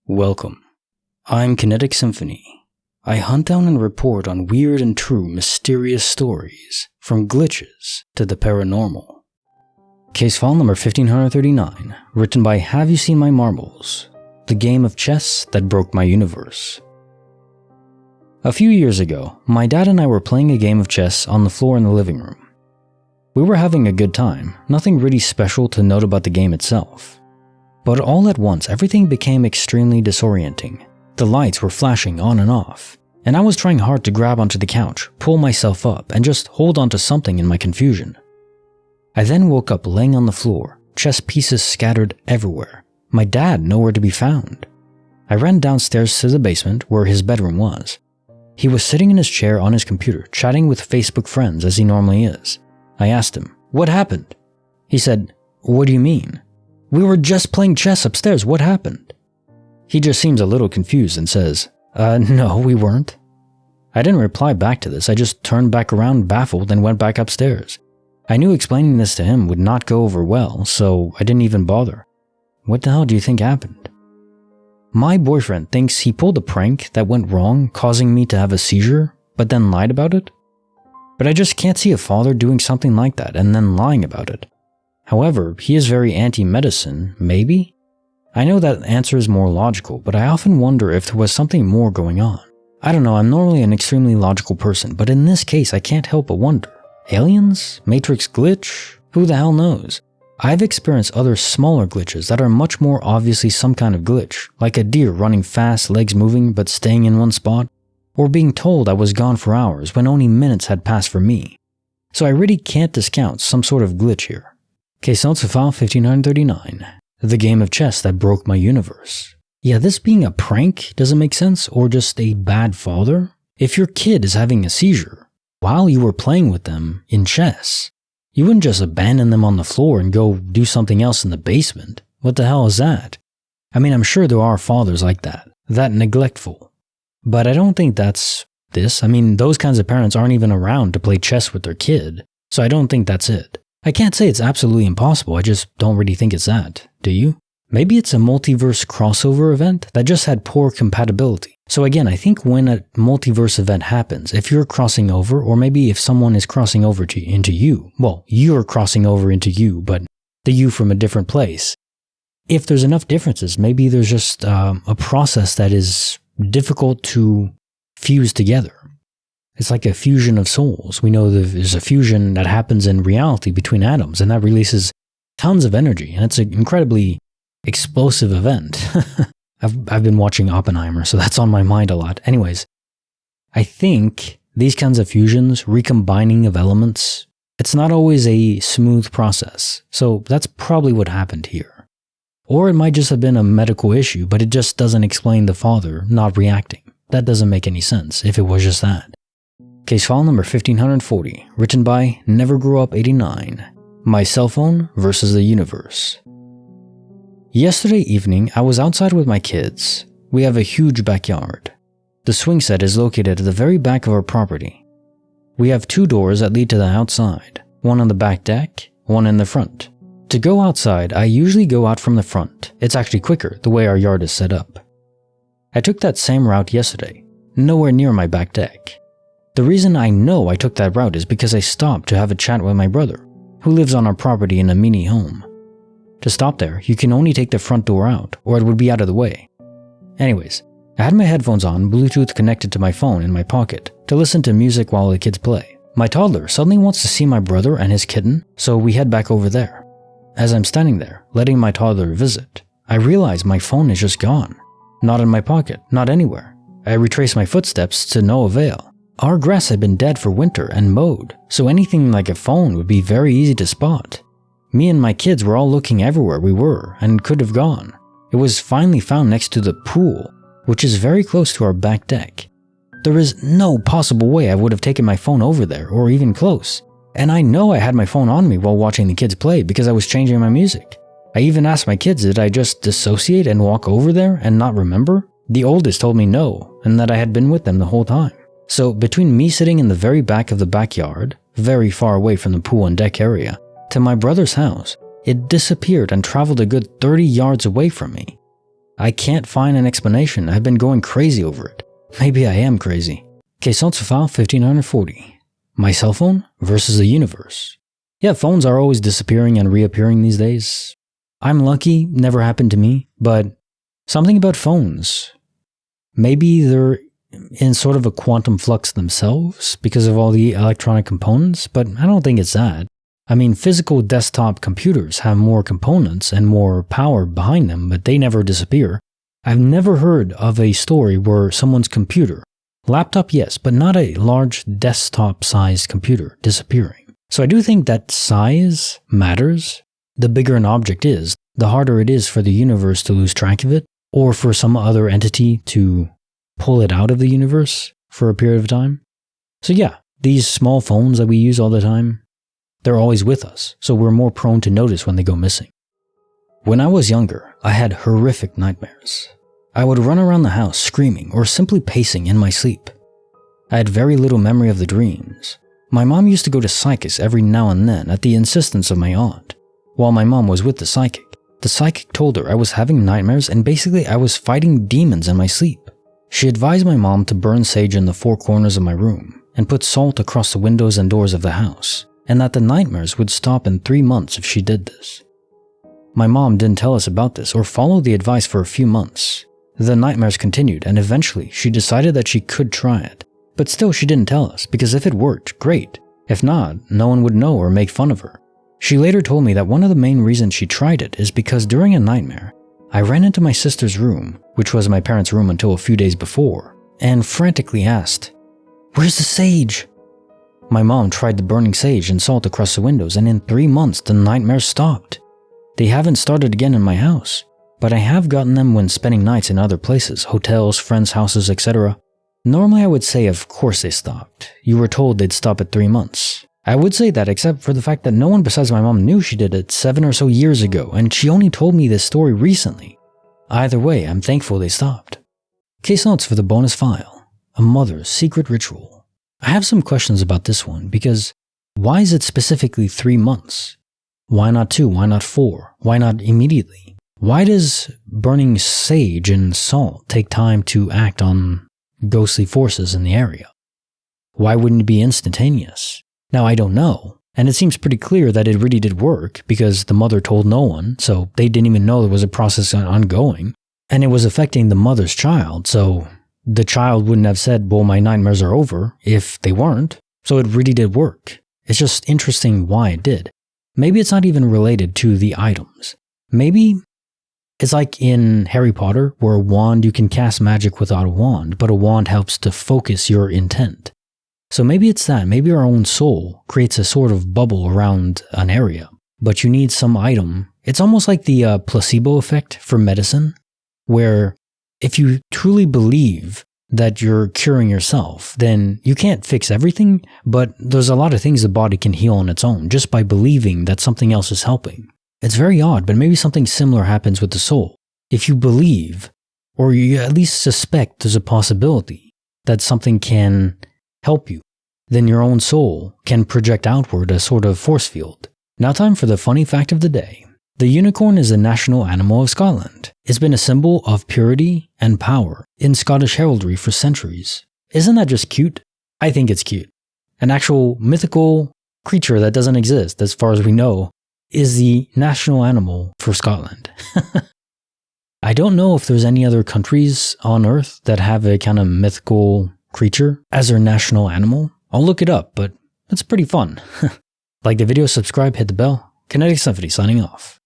Welcome. I'm Kinetic Symphony. I hunt down and report on weird and true mysterious stories, from glitches to the paranormal. Case file number 1539, written by Have You Seen My Marbles? The game of chess that broke my universe. A few years ago, my dad and I were playing a game of chess on the floor in the living room. We were having a good time, nothing really special to note about the game itself. But all at once, everything became extremely disorienting. The lights were flashing on and off, and I was trying hard to grab onto the couch, pull myself up, and just hold onto something in my confusion. I then woke up laying on the floor, chess pieces scattered everywhere, my dad nowhere to be found. I ran downstairs to the basement where his bedroom was. He was sitting in his chair on his computer, chatting with Facebook friends as he normally is. I asked him, "What happened?" He said, "What do you mean? We were just playing chess upstairs, what happened?" He just seems a little confused and says, No, we weren't." I didn't reply back to this, I just turned back around baffled and went back upstairs. I knew explaining this to him would not go over well, so I didn't even bother. What the hell do you think happened? My boyfriend thinks he pulled a prank that went wrong, causing me to have a seizure, but then lied about it. But I just can't see a father doing something like that and then lying about it. However, he is very anti-medicine, maybe? I know that answer is more logical, but I often wonder if there was something more going on. I don't know, I'm normally an extremely logical person, but in this case I can't help but wonder. Aliens? Matrix glitch? Who the hell knows? I've experienced other smaller glitches that are much more obviously some kind of glitch, like a deer running fast, legs moving but staying in one spot, or being told I was gone for hours when only minutes had passed for me. So I really can't discount some sort of glitch here. Case notes to file 5939, the game of chess that broke my universe. Yeah, this being a prank doesn't make sense, or just a bad father. If your kid is having a seizure while you were playing with them in chess, you wouldn't just abandon them on the floor and go do something else in the basement. What the hell is that? I mean, I'm sure there are fathers like that neglectful. But I don't think that's this. I mean, those kinds of parents aren't even around to play chess with their kid, so I don't think that's it. I can't say it's absolutely impossible, I just don't really think it's that, do you? Maybe it's a multiverse crossover event that just had poor compatibility. So again, I think when a multiverse event happens, if you're crossing over, or maybe if someone is crossing over into you, well, you're crossing over into you, but the you from a different place. If there's enough differences, maybe there's just a process that is difficult to fuse together. It's like a fusion of souls. We know there's a fusion that happens in reality between atoms, and that releases tons of energy, and it's an incredibly explosive event. I've been watching Oppenheimer, so that's on my mind a lot. Anyways, I think these kinds of fusions, recombining of elements, it's not always a smooth process. So that's probably what happened here. Or it might just have been a medical issue, but it just doesn't explain the father not reacting. That doesn't make any sense if it was just that. Case file number 1540, written by NeverGrewUp89, My Cell Phone versus the Universe. Yesterday evening, I was outside with my kids. We have a huge backyard. The swing set is located at the very back of our property. We have two doors that lead to the outside, one on the back deck, one in the front. To go outside, I usually go out from the front. It's actually quicker, the way our yard is set up. I took that same route yesterday, nowhere near my back deck. The reason I know I took that route is because I stopped to have a chat with my brother, who lives on our property in a mini home. To stop there, you can only take the front door out, or it would be out of the way. Anyways, I had my headphones on, Bluetooth connected to my phone in my pocket, to listen to music while the kids play. My toddler suddenly wants to see my brother and his kitten, so we head back over there. As I'm standing there, letting my toddler visit, I realize my phone is just gone. Not in my pocket, not anywhere. I retrace my footsteps to no avail. Our grass had been dead for winter and mowed, so anything like a phone would be very easy to spot. Me and my kids were all looking everywhere we were and could have gone. It was finally found next to the pool, which is very close to our back deck. There is no possible way I would have taken my phone over there or even close. And I know I had my phone on me while watching the kids play because I was changing my music. I even asked my kids, did I just dissociate and walk over there and not remember? The oldest told me no, and that I had been with them the whole time. So between me sitting in the very back of the backyard, very far away from the pool and deck area, to my brother's house, it disappeared and traveled a good 30 yards away from me. I can't find an explanation. I've been going crazy over it. Maybe I am crazy. Case file 1540. My cell phone versus the universe. Yeah, phones are always disappearing and reappearing these days. I'm lucky, never happened to me, but something about phones. Maybe they're in sort of a quantum flux themselves because of all the electronic components, but I don't think it's that. I mean, physical desktop computers have more components and more power behind them, but they never disappear. I've never heard of a story where someone's computer, laptop yes, but not a large desktop-sized computer, disappearing. So I do think that size matters. The bigger an object is, the harder it is for the universe to lose track of it, or for some other entity to pull it out of the universe for a period of time. So yeah, these small phones that we use all the time, they're always with us, so we're more prone to notice when they go missing. When I was younger, I had horrific nightmares. I would run around the house screaming or simply pacing in my sleep. I had very little memory of the dreams. My mom used to go to psychics every now and then at the insistence of my aunt. While my mom was with the psychic told her I was having nightmares and basically I was fighting demons in my sleep. She advised my mom to burn sage in the four corners of my room and put salt across the windows and doors of the house, and that the nightmares would stop in 3 months if she did this. My mom didn't tell us about this or follow the advice for a few months. The nightmares continued and eventually she decided that she could try it. But still she didn't tell us because if it worked, great. If not, no one would know or make fun of her. She later told me that one of the main reasons she tried it is because during a nightmare, I ran into my sister's room, which was my parents' room until a few days before, and frantically asked, "Where's the sage?" My mom tried the burning sage and salt across the windows, and in 3 months the nightmares stopped. They haven't started again in my house, but I have gotten them when spending nights in other places, hotels, friends' houses, etc. Normally I would say of course they stopped. You were told they'd stop at 3 months. I would say that except for the fact that no one besides my mom knew she did it 7 or so years ago, and she only told me this story recently. Either way, I'm thankful they stopped. Case notes for the bonus file. A mother's secret ritual. I have some questions about this one because why is it specifically 3 months? Why not 2? Why not 4? Why not immediately? Why does burning sage and salt take time to act on ghostly forces in the area? Why wouldn't it be instantaneous? Now I don't know, and it seems pretty clear that it really did work because the mother told no one, so they didn't even know there was a process ongoing, and it was affecting the mother's child, so the child wouldn't have said, well, my nightmares are over, if they weren't, so it really did work. It's just interesting why it did. Maybe it's not even related to the items. Maybe it's like in Harry Potter, where a wand you can cast magic without a wand, but a wand helps to focus your intent. So maybe it's that. Maybe our own soul creates a sort of bubble around an area, but you need some item. It's almost like the placebo effect for medicine, where if you truly believe that you're curing yourself, then you can't fix everything, but there's a lot of things the body can heal on its own just by believing that something else is helping. It's very odd, but maybe something similar happens with the soul. If you believe, or you at least suspect there's a possibility that something can help you, then your own soul can project outward a sort of force field. Now time for the funny fact of the day. The unicorn is the national animal of Scotland. It's been a symbol of purity and power in Scottish heraldry for centuries. Isn't that just cute? I think it's cute. An actual mythical creature that doesn't exist, as far as we know, is the national animal for Scotland. I don't know if there's any other countries on Earth that have a kind of mythical creature as their national animal. I'll look it up, but it's pretty fun. Like the video, subscribe, hit the bell. Kinetic Symphony signing off.